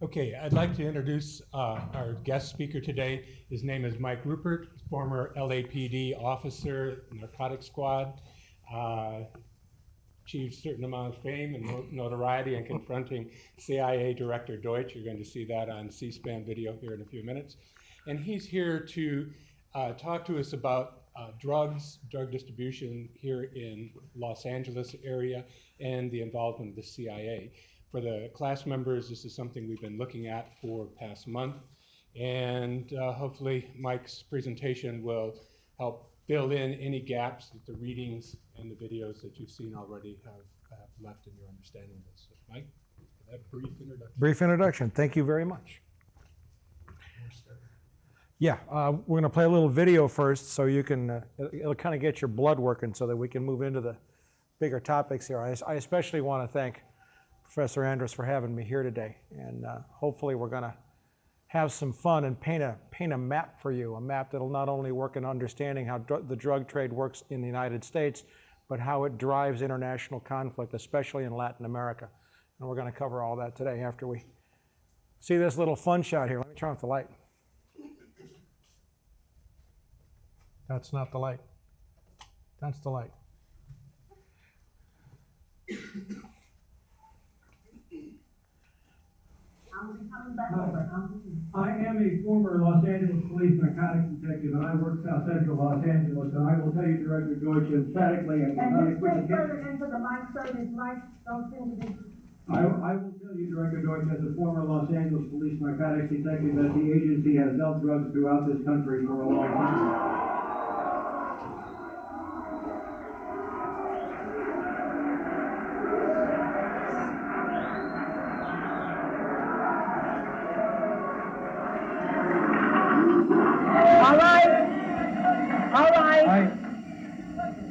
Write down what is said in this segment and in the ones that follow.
Okay, I'd like to introduce our guest speaker today. His name is Mike Ruppert, former LAPD officer, narcotics squad, achieved a certain amount of fame and notoriety in confronting CIA Director Deutsch. You're going to see that on C-SPAN video here in a few minutes. And he's here to talk to us about drugs, drug distribution here in Los Angeles area, and the involvement of the CIA. For the class members, this is something we've been looking at for the past month, and hopefully Mike's presentation will help fill in any gaps that the readings and the videos that you've seen already have left in your understanding of this. So Mike, for that brief introduction. Brief introduction. Thank you very much. Yeah, we're going to play a little video first so you can, it'll kind of get your blood working so that we can move into the bigger topics here. I especially want to thank Professor Andrus for having me here today, and hopefully we're going to have some fun and paint a map for you, a map that'll not only work in understanding how the drug trade works in the United States, but how it drives international conflict, especially in Latin America. And we're going to cover all that today after we see this little fun shot here. Let me turn off the light. That's not the light. That's the light. I am a former Los Angeles Police narcotics detective, and I work South Central Los Angeles, and I will tell you, Director Deutsch, emphatically, and you speak further into the mic, so these mics don't seem to be... I will tell you, Director Deutsch, as a former Los Angeles Police narcotics detective, that the agency has dealt drugs throughout this country for a long time.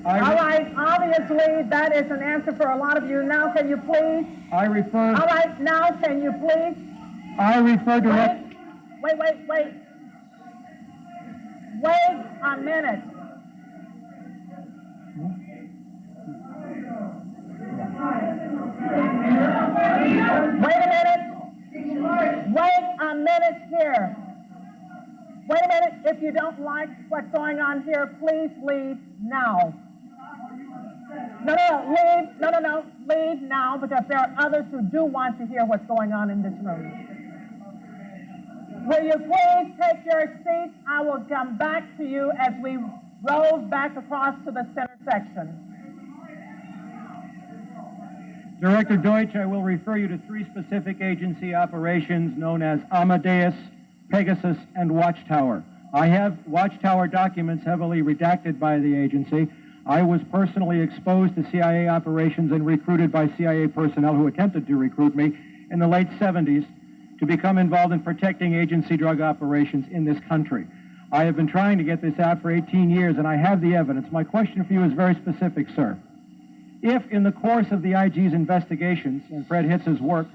All right, obviously that is an answer for a lot of you. Now can you please? I refer... All right, now can you please? I refer to... Wait a minute. Wait a minute here. Wait a minute, if you don't like what's going on here, please leave now. Leave now, because there are others who do want to hear what's going on in this room. Will you please take your seats? I will come back to you as we roll back across to the center section. Director Deutsch, I will refer you to 3 specific agency operations known as Amadeus, Pegasus, and Watchtower. I have Watchtower documents heavily redacted by the agency. I was personally exposed to CIA operations and recruited by CIA personnel who attempted to recruit me in the late 70s to become involved in protecting agency drug operations in this country. I have been trying to get this out for 18 years, and I have the evidence. My question for you is very specific, sir. If, in the course of the IG's investigations and Fred Hitz's work,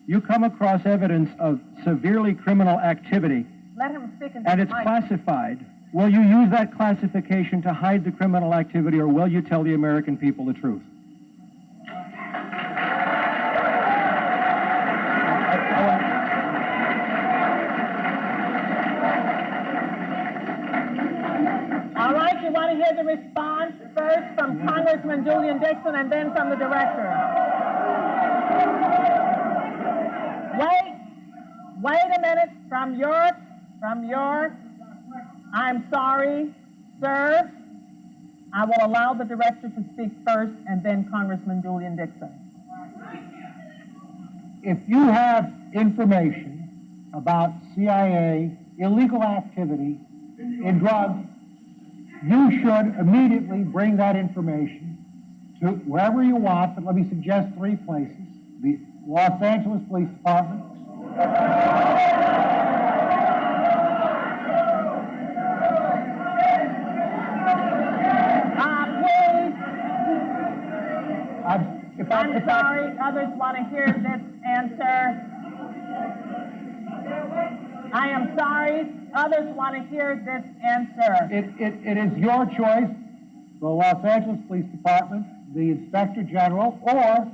you come across evidence of severely criminal activity, let him speak and it's classified, will you use that classification to hide the criminal activity, or will you tell the American people the truth? All right, you want to hear the response first from Congressman Julian Dixon and then from the director. Wait a minute, from your, I'm sorry, sir. I will allow the director to speak first and then Congressman Julian Dixon. If you have information about CIA illegal activity in drugs, you should immediately bring that information to wherever you want, but let me suggest 3 places. The Los Angeles Police Department, I'm sorry, others want to hear this answer. I am sorry, others want to hear this answer. It is your choice, the Los Angeles Police Department, the Inspector General, or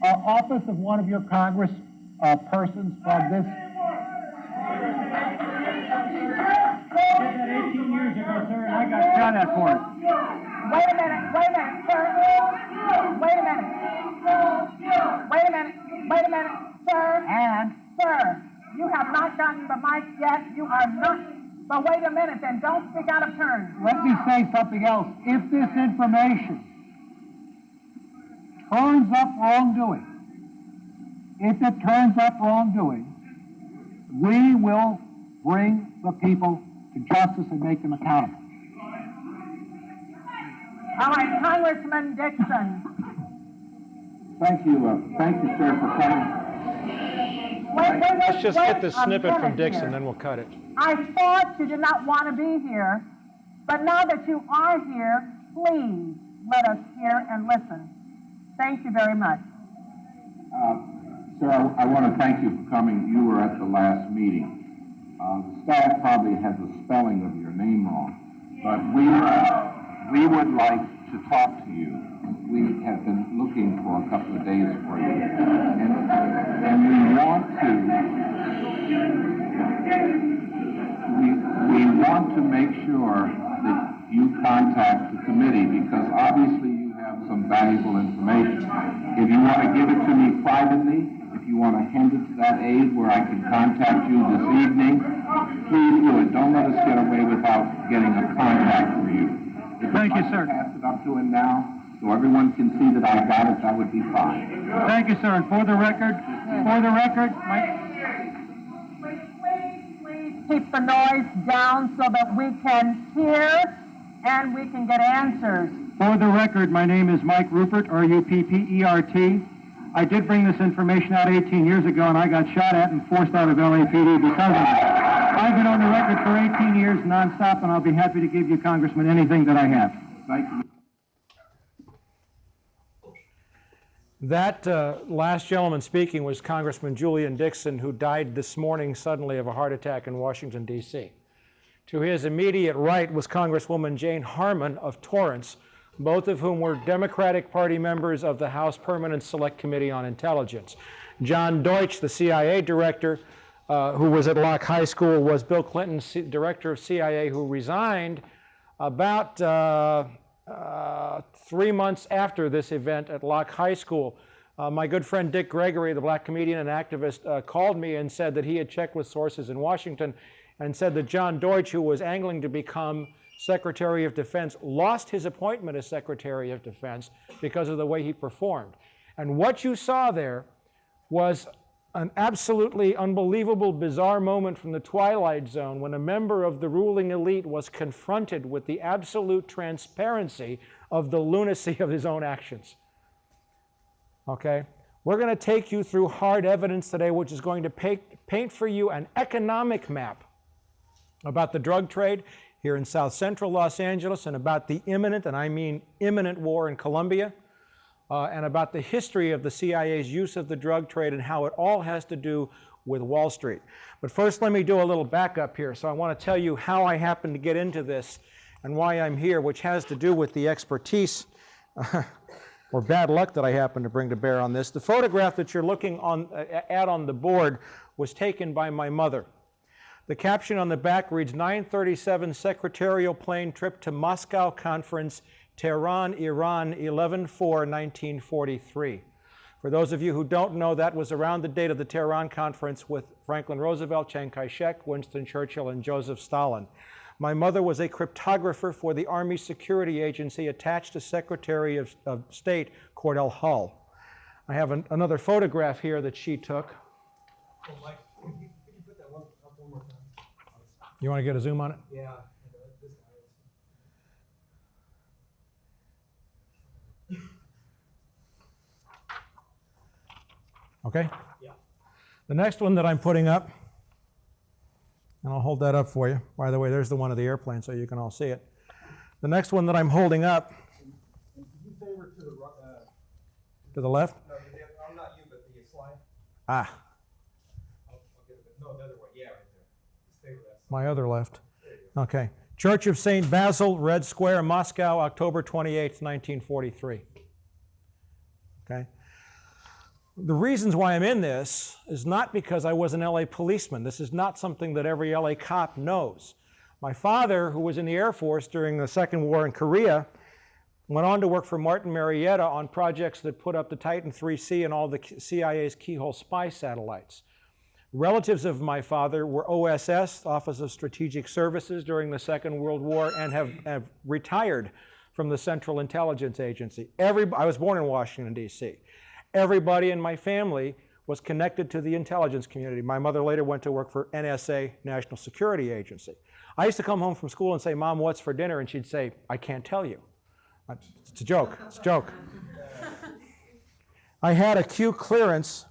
Office of one of your Congress persons from this. Did that 18 years ago, sir, and I got shot at for it. Wait a minute, sir. Wait a minute. Wait a minute, sir. And Sir, you have not gotten the mic yet. You are not. But wait a minute, then don't speak out of turn. let me say something else. If this information turns up wrongdoing, we will bring the people to justice and make them accountable. All right, Congressman Dixon. Thank you, sir, for coming. Let's just get this a snippet from minute Dixon, here. then we'll cut it. I thought you did not want to be here, but now that you are here, please let us hear and listen. Thank you very much. Sir, I want to thank you for coming. You were at the last meeting. The staff probably had the spelling of your name wrong, but we would like to talk to you. We have been looking for a couple of days for you, and we want to make sure that you contact the committee, because obviously you have some valuable information. If you want to give it to me privately, if you want to hand it to that aide where I can contact you this evening, please do it. Don't let us get away without getting a contact for you. If Thank you, I sir. pass it up to him now, so everyone can see that I got it, that would be fine. Thank you, sir. And for the record, Please keep the noise down so that we can hear and we can get answers. For the record, my name is Mike Ruppert, R-U-P-P-E-R-T. I did bring this information out 18 years ago, and I got shot at and forced out of LAPD because of it. I've been on the record for 18 years nonstop, and I'll be happy to give you, Congressman, anything that I have. Thank you. That last gentleman speaking was Congressman Julian Dixon, who died this morning suddenly of a heart attack in Washington, D.C. To his immediate right was Congresswoman Jane Harman of Torrance, both of whom were Democratic Party members of the House Permanent Select Committee on Intelligence. John Deutsch, the CIA director, who was at Locke High School, was Bill Clinton's director of CIA, who resigned about 3 months after this event at Locke High School. My good friend Dick Gregory, the black comedian and activist, called me and said that he had checked with sources in Washington and said that John Deutsch, who was angling to become Secretary of Defense, lost his appointment as Secretary of Defense because of the way he performed. And what you saw there was an absolutely unbelievable, bizarre moment from the Twilight Zone when a member of the ruling elite was confronted with the absolute transparency of the lunacy of his own actions. Okay? We're going to take you through hard evidence today, which is going to paint for you an economic map about the drug trade here in South Central Los Angeles, and about the imminent, and I mean imminent, war in Colombia, and about the history of the CIA's use of the drug trade and how it all has to do with Wall Street. But first, let me do a little backup here. So I want to tell you how I happened to get into this and why I'm here, which has to do with the expertise or bad luck that I happen to bring to bear on this. The photograph that you're looking at on the board was taken by my mother. The caption on the back reads, 937 Secretarial Plane Trip to Moscow Conference, Tehran, Iran, 11/4/1943. For those of you who don't know, that was around the date of the Tehran Conference with Franklin Roosevelt, Chiang Kai-shek, Winston Churchill, and Joseph Stalin. My mother was a cryptographer for the Army Security Agency attached to Secretary of State Cordell Hull. I have another photograph here that she took. Oh, Mike, could you put that one up one more time? You want to get a zoom on it? Yeah. This Okay? Yeah. The next one that I'm putting up, and I'll hold that up for you. By the way, there's the one of the airplane so you can all see it. The next one that I'm holding up, Could you favor to the to the left? no, I'm not you, but the slide. Ah, I'll get it. No, the other way. Yeah, right there. Just favor that. my other left. Okay. Church of St. Basil, Red Square, Moscow, October 28th, 1943. Okay. The reasons why I'm in this is not because I was an LA policeman. This is not something that every LA cop knows. My father, who was in the Air Force during the Second War in Korea, went on to work for Martin Marietta on projects that put up the Titan 3C and all the CIA's keyhole spy satellites. Relatives of my father were OSS, Office of Strategic Services, during the Second World War, and have retired from the Central Intelligence Agency. I was born in Washington, D.C. Everybody in my family was connected to the intelligence community. My mother later went to work for NSA, National Security Agency. I used to come home from school and say, "Mom, what's for dinner?" And she'd say, "I can't tell you." It's a joke. It's a joke. I had a Q clearance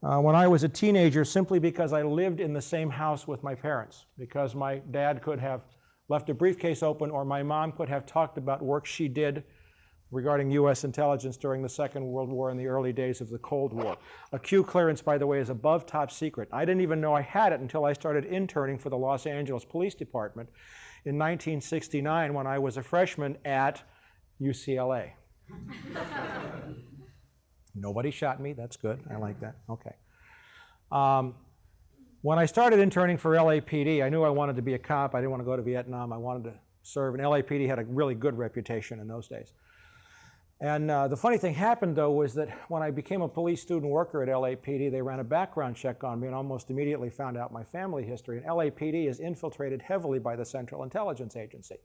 when I was a teenager simply because I lived in the same house with my parents, because my dad could have left a briefcase open or my mom could have talked about work she did regarding U.S. intelligence during the Second World War and the early days of the Cold War. A Q clearance, by the way, is above top secret. I didn't even know I had it until I started interning for the Los Angeles Police Department in 1969 when I was a freshman at UCLA. Nobody shot me. That's good. I like that. Okay. When I started interning for LAPD, I knew I wanted to be a cop. I didn't want to go to Vietnam. I wanted to serve, and LAPD had a really good reputation in those days. And the funny thing happened, though, was that when I became a police student worker at LAPD, they ran a background check on me and almost immediately found out my family history. And LAPD is infiltrated heavily by the Central Intelligence Agency.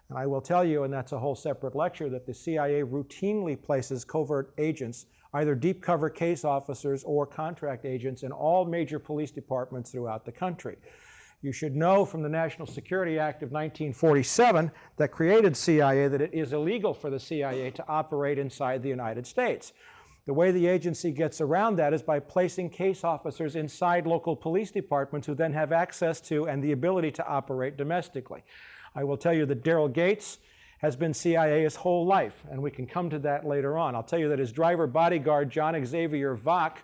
And I will tell you, and that's a whole separate lecture, that the CIA routinely places covert agents, either deep cover case officers or contract agents, in all major police departments throughout the country. You should know from the National Security Act of 1947 that created CIA that it is illegal for the CIA to operate inside the United States. The way the agency gets around that is by placing case officers inside local police departments who then have access to and the ability to operate domestically. I will tell you that Daryl Gates has been CIA his whole life, and we can come to that later on. I'll tell you that his driver bodyguard, John Xavier Vach,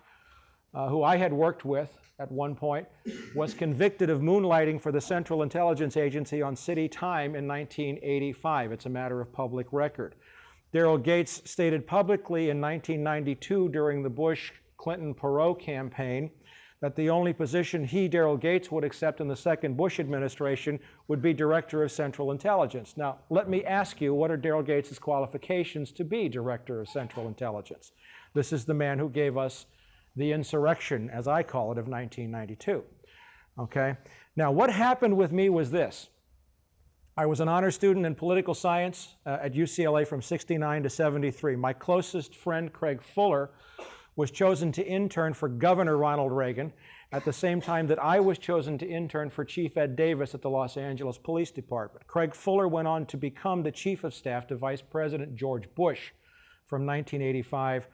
who I had worked with at one point, was convicted of moonlighting for the Central Intelligence Agency on city time in 1985. It's a matter of public record. Daryl Gates stated publicly in 1992 during the Bush-Clinton-Perot campaign that the only position he, Daryl Gates, would accept in the second Bush administration would be Director of Central Intelligence. Now, let me ask you, what are Daryl Gates' qualifications to be Director of Central Intelligence? This is the man who gave us the insurrection, as I call it, of 1992. Okay? Now, what happened with me was this. I was an honor student in political science at UCLA from 69 to 73. My closest friend, Craig Fuller, was chosen to intern for Governor Ronald Reagan at the same time that I was chosen to intern for Chief Ed Davis at the Los Angeles Police Department. Craig Fuller went on to become the Chief of Staff to Vice President George Bush from 1985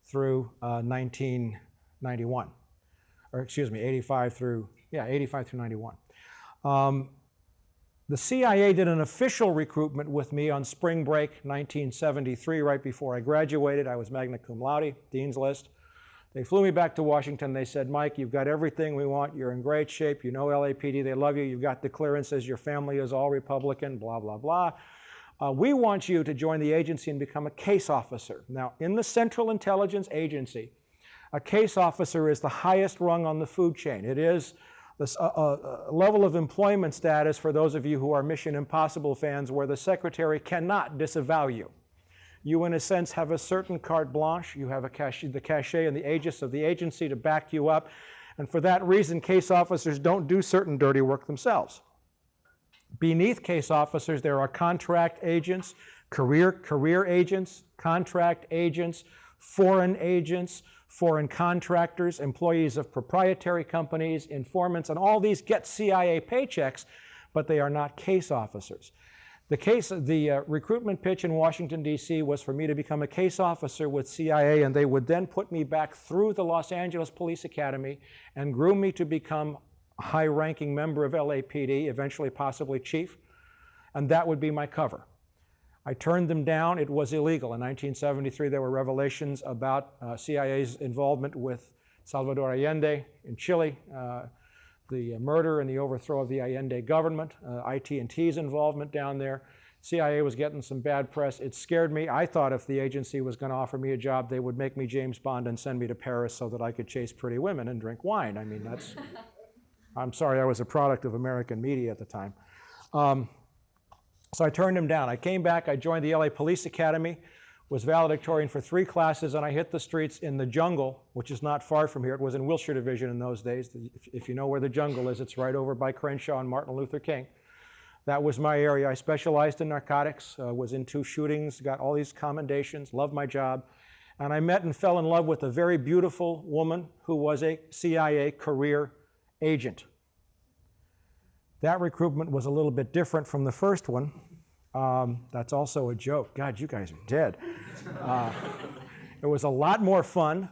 through 1991. Or excuse me, 85 through 91. The CIA did an official recruitment with me on spring break 1973, right before I graduated. I was magna cum laude, Dean's List. They flew me back to Washington. They said, "Mike, you've got everything we want. You're in great shape. You know LAPD. They love you. You've got the clearances. Your family is all Republican, blah, blah, blah. We want you to join the agency and become a case officer." Now, in the Central Intelligence Agency, a case officer is the highest rung on the food chain. It is a level of employment status for those of you who are Mission Impossible fans where the secretary cannot disavow you. You, in a sense, have a certain carte blanche. You have the cachet and the aegis of the agency to back you up. And for that reason, case officers don't do certain dirty work themselves. Beneath case officers, there are contract agents, career agents, contract agents, foreign contractors, employees of proprietary companies, informants, and all these get CIA paychecks, but they are not case officers. The recruitment pitch in Washington, D.C. was for me to become a case officer with CIA, and they would then put me back through the Los Angeles Police Academy and groom me to become a high-ranking member of LAPD, eventually possibly chief, and that would be my cover. I turned them down. It was illegal. In 1973, there were revelations about CIA's involvement with Salvador Allende in Chile, the murder and the overthrow of the Allende government, IT&T's involvement down there. CIA was getting some bad press. It scared me. I thought if the agency was going to offer me a job, they would make me James Bond and send me to Paris so that I could chase pretty women and drink wine. I mean, that's, I'm sorry, I was a product of American media at the time. So I turned him down. I came back, I joined the LA Police Academy, was valedictorian for 3 classes, and I hit the streets in the jungle, which is not far from here. It was in Wilshire Division in those days. If you know where the jungle is, it's right over by Crenshaw and Martin Luther King. That was my area. I specialized in narcotics, was in 2 shootings, got all these commendations, loved my job. And I met and fell in love with a very beautiful woman who was a CIA career agent. That recruitment was a little bit different from the first one. That's also a joke. God, you guys are dead. It was a lot more fun.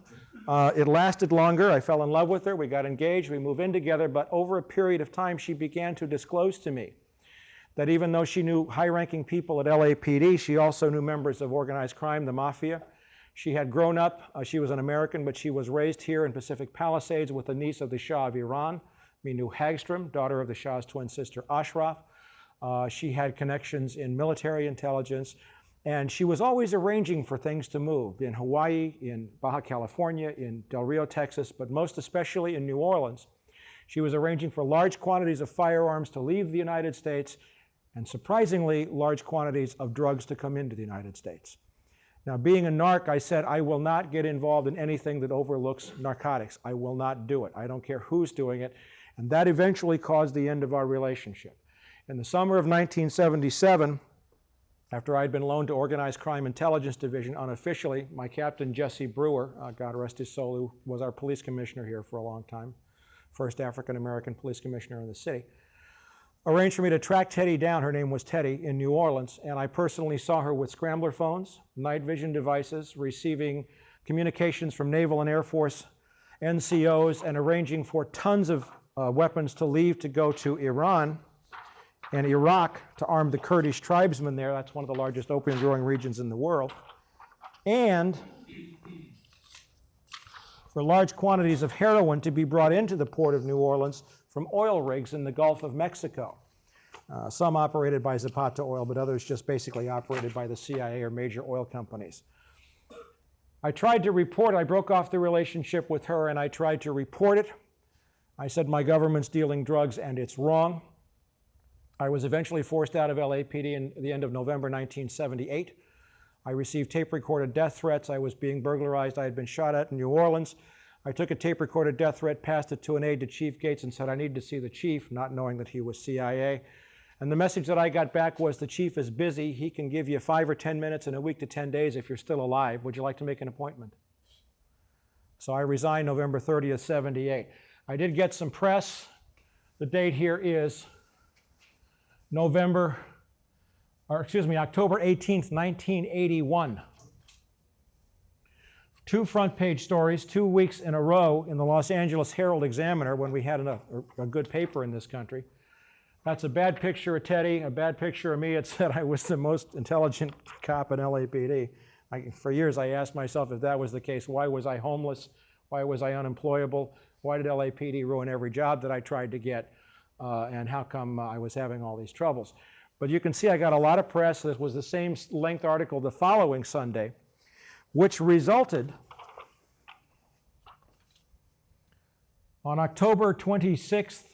It lasted longer. I fell in love with her. We got engaged. We moved in together. But over a period of time, she began to disclose to me that even though she knew high-ranking people at LAPD, she also knew members of organized crime, the mafia. She had grown up, she was an American, but she was raised here in Pacific Palisades with a niece of the Shah of Iran, Minu Hagstrom, daughter of the Shah's twin sister Ashraf. She had connections in military intelligence, and she was always arranging for things to move in Hawaii, in Baja California, in Del Rio, Texas, but most especially in New Orleans. She was arranging for large quantities of firearms to leave the United States, and surprisingly, large quantities of drugs to come into the United States. Now, being a narc, I said, I will not get involved in anything that overlooks narcotics. I will not do it. I don't care who's doing it. And that eventually caused the end of our relationship. In the summer of 1977, after I'd been loaned to Organized Crime Intelligence Division unofficially, my captain, Jesse Brewer, God rest his soul, who was our police commissioner here for a long time, first African-American police commissioner in the city, arranged for me to track Teddy down. Her name was Teddy, in New Orleans, and I personally saw her with scrambler phones, night vision devices, receiving communications from Naval and Air Force NCOs, and arranging for tons of weapons to leave to go to Iran and Iraq to arm the Kurdish tribesmen there. That's one of the largest opium growing regions in the world. And for large quantities of heroin to be brought into the port of New Orleans from oil rigs in the Gulf of Mexico. Some operated by Zapata Oil, but others just basically operated by the CIA or major oil companies. I tried to report, I broke off the relationship with her and I tried to report it. I said my government's dealing drugs and it's wrong. I was eventually forced out of LAPD in the end of November 1978. I received tape-recorded death threats. I was being burglarized. I had been shot at in New Orleans. I took a tape-recorded death threat, passed it to an aide to Chief Gates and said, I need to see the chief, not knowing that he was CIA. And the message that I got back was, the chief is busy. He can give you 5 or 10 minutes in a week to 10 days if you're still alive. Would you like to make an appointment? So I resigned November 30th, 78. I did get some press. The date here is October 18th, 1981. 2 front page stories, 2 weeks in a row in the Los Angeles Herald-Examiner when we had a good paper in this country. That's a bad picture of Teddy, a bad picture of me. It said I was the most intelligent cop in LAPD. For years I asked myself, if that was the case, why was I homeless? Why was I unemployable? Why did LAPD ruin every job that I tried to get? And how come I was having all these troubles? But you can see I got a lot of press. This was the same length article the following Sunday, which resulted on October 26th,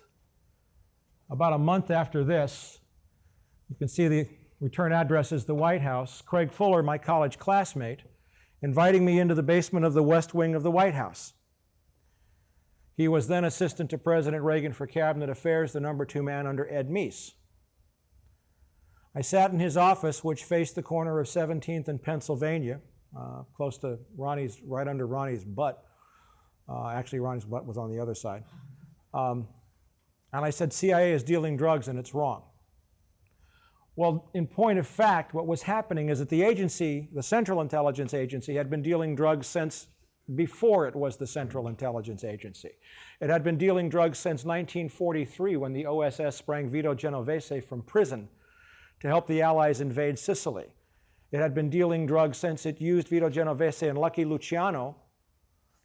about a month after this. You can see the return address is the White House. Craig Fuller, my college classmate, inviting me into the basement of the West Wing of the White House. He was then assistant to President Reagan for Cabinet Affairs, the number 2 man under Ed Meese. I sat in his office, which faced the corner of 17th and Pennsylvania, close to Ronnie's, right under Ronnie's butt. Actually, Ronnie's butt was on the other side. And I said, CIA is dealing drugs and it's wrong. Well, in point of fact, what was happening is that the agency, the Central Intelligence Agency, had been dealing drugs since before it was the Central Intelligence Agency. It had been dealing drugs since 1943 when the OSS sprang Vito Genovese from prison to help the Allies invade Sicily. It had been dealing drugs since it used Vito Genovese and Lucky Luciano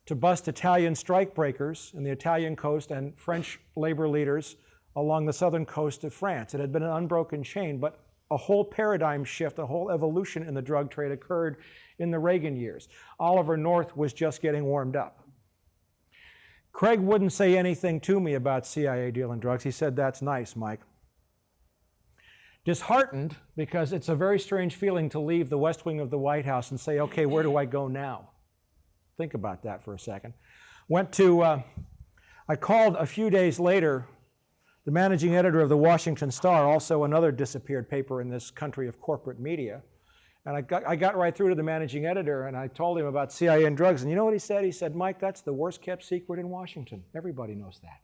to bust Italian strikebreakers in the Italian coast and French labor leaders along the southern coast of France. It had been an unbroken chain, but a whole paradigm shift, a whole evolution in the drug trade occurred in the Reagan years. Oliver North was just getting warmed up. Craig wouldn't say anything to me about CIA dealing drugs. He said, "That's nice, Mike." Disheartened, because it's a very strange feeling to leave the West Wing of the White House and say, "Okay, where do I go now?" Think about that for a second. I called a few days later the managing editor of the Washington Star, also another disappeared paper in this country of corporate media. And I got right through to the managing editor, and I told him about CIA and drugs. And you know what he said? He said, "Mike, that's the worst kept secret in Washington. Everybody knows that.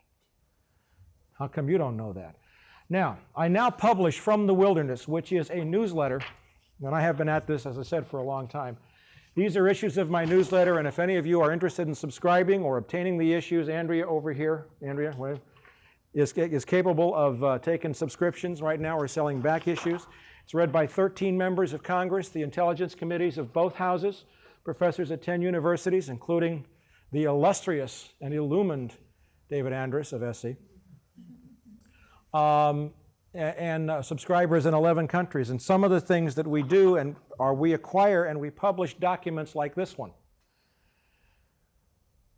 How come you don't know that?" Now, I now publish From the Wilderness, which is a newsletter, and I have been at this, as I said, for a long time. These are issues of my newsletter, and if any of you are interested in subscribing or obtaining the issues, Andrea over here, Andrea, wave, is capable of taking subscriptions. Right now we're selling back issues. It's read by 13 members of Congress, the intelligence committees of both houses, professors at 10 universities, including the illustrious and illumined David Andrus of SC, and subscribers in 11 countries. And some of the things that we do we acquire and we publish documents like this one.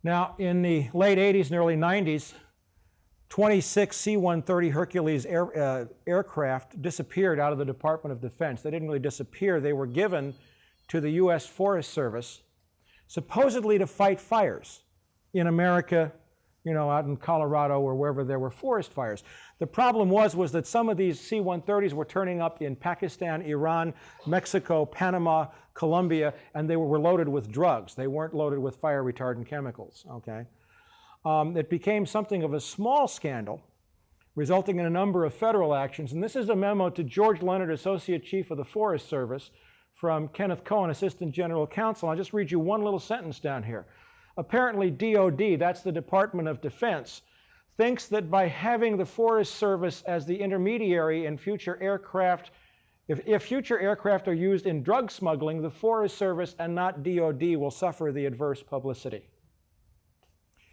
Now, in the late 80s and early 90s, 26 C-130 Hercules aircraft disappeared out of the Department of Defense. They didn't really disappear. They were given to the U.S. Forest Service, supposedly to fight fires in America, out in Colorado or wherever there were forest fires. The problem was that some of these C-130s were turning up in Pakistan, Iran, Mexico, Panama, Colombia, and they were loaded with drugs. They weren't loaded with fire retardant chemicals, okay? It became something of a small scandal, resulting in a number of federal actions. And this is a memo to George Leonard, Associate Chief of the Forest Service, from Kenneth Cohen, Assistant General Counsel. I'll just read you one little sentence down here. Apparently DOD, that's the Department of Defense, thinks that by having the Forest Service as the intermediary in future aircraft, if future aircraft are used in drug smuggling, the Forest Service and not DOD will suffer the adverse publicity.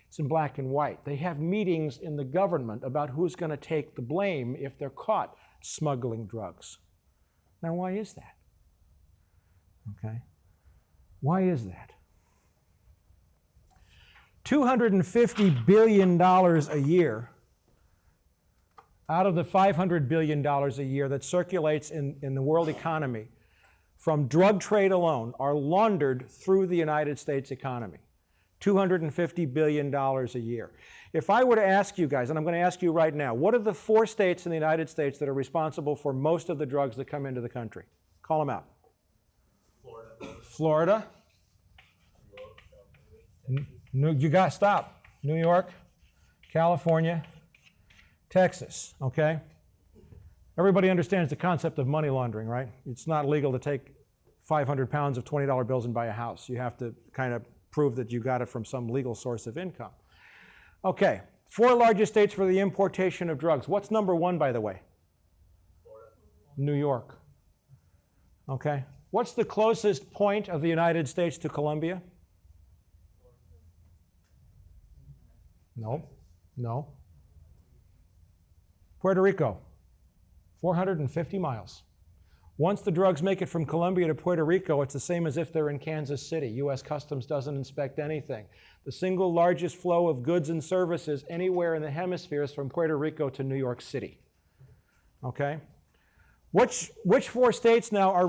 It's in black and white. They have meetings in the government about who's going to take the blame if they're caught smuggling drugs. Now, why is that? Okay. Why is that? $250 billion a year out of the $500 billion a year that circulates in the world economy from drug trade alone are laundered through the United States economy. $250 billion a year. If I were to ask you guys, and I'm going to ask you right now, what are the 4 states in the United States that are responsible for most of the drugs that come into the country? Call them out. Florida. You got to stop. New York, California, Texas, okay? Everybody understands the concept of money laundering, right? It's not legal to take 500 pounds of $20 bills and buy a house. You have to kind of prove that you got it from some legal source of income. Okay, 4 largest states for the importation of drugs. What's number 1, by the way? Florida. New York. Okay. What's the closest point of the United States to Colombia? No. Puerto Rico, 450 miles. Once the drugs make it from Colombia to Puerto Rico, it's the same as if they're in Kansas City. U.S. Customs doesn't inspect anything. The single largest flow of goods and services anywhere in the hemisphere is from Puerto Rico to New York City. Okay? Which 4 states now are